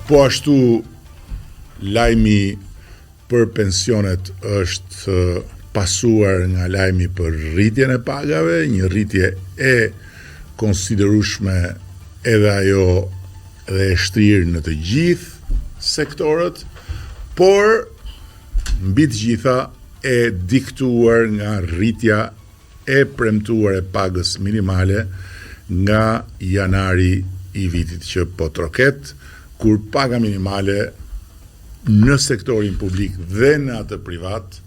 Po ashtu lajmi për pensionet është pasuar nga lajmi për rritjen e pagave, një rritje e konsiderueshme edhe ajo dhe e shtrirë në të gjithë sektorët, por mbi të gjitha e diktuar nga rritja e premtuar e pagës minimale nga janari i vitit që po troket, kur paga minimale në sektorin publik dhe në atë privat,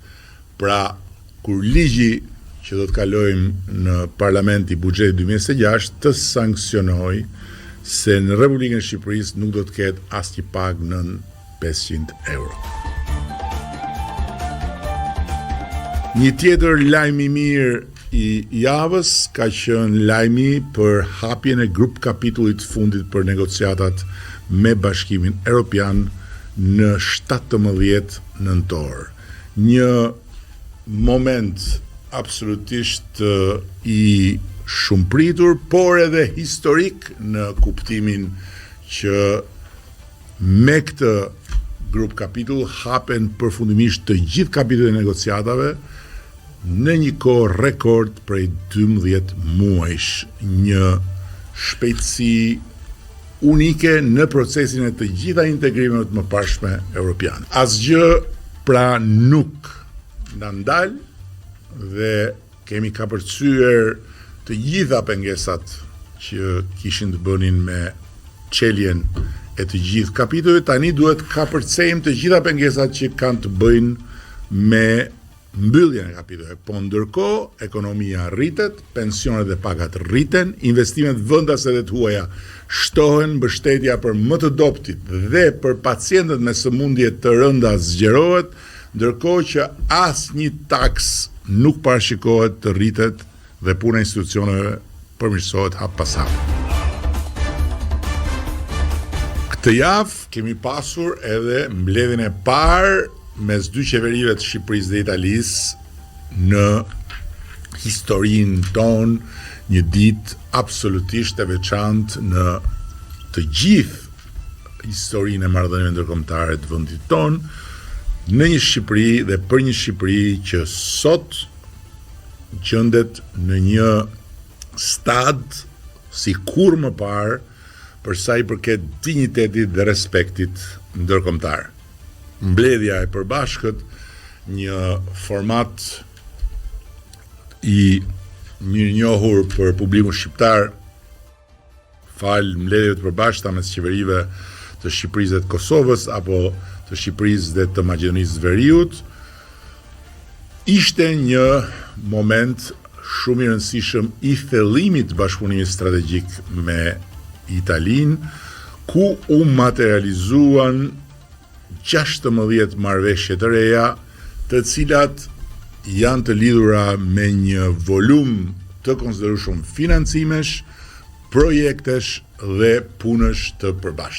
pra kur ligji që do të kalojmë në Parlamenti Buxheti 2026 të sankcionoj se në Republikën e Shqipërisë nuk do të ketë asnjë pagë nën 500 euro. Një tjetër lajm i mirë i javës ka qenë lajmi për hapjen e grup kapitullit fundit për negociatat me Bashkimin Evropian në 17 nëntor. Një moment absolutisht i shumëpritur, por edhe historik në kuptimin që me këtë grup kapitull hapen përfundimisht të gjithë kapitullet e negociatave në një kohë rekord prej 12 muajsh, një shpejtësi unike në procesin e të gjitha integrimeve të mëparshme europiane. Asgjë pra nuk na ndal dhe kemi kapërcyer të gjitha pengesat që kishin të bënin me çeljen e të gjithë kapitujve. Tani duhet kapërcejmë të gjitha pengesat që kanë të bëjnë me mbylljen e kapitujve. Po ndërkohë ekonomia rritet, pensionet dhe pagat rriten, investimet vendase dhe të huaja shtohen, mbështetja për më të dobtit dhe për pacientët me sëmundje të rënda zgjerohet, ndërkohë që asnjë taks nuk parashikohet të rritet dhe puna e institucioneve përmirësohet hap pas hap. Këtë javë kemi pasur edhe mbledhjen e parë mes dy qeverive të Shqipërisë dhe Italisë në historinë tonë, një ditë absolutisht e veçantë në të gjithë historinë e marrëdhënieve ndërkombëtare të vendit tonë, në një Shqipëri dhe për një Shqipëri që sot gjendet në një stad si kur më parë për sa i përket dinjitetit dhe respektit ndërkombëtar. Mbledhja e përbashkët, një format i mirënjohur për publikun shqiptar, fal mbledhjeve të përbashkëta mes qeverive të Shqipërisë dhe të Kosovës apo të Shqipërisë dhe të Maqedonisë Veriut, ishte një moment shumë i rëndësishëm i thellimit të bashkëpunimit strategjik me Italinë, ku u materializuan 16 marrëveshje të reja, të cilat janë të lidhura me një volum të konsiderueshëm financimesh, projektesh dhe punësh të përbashkëta.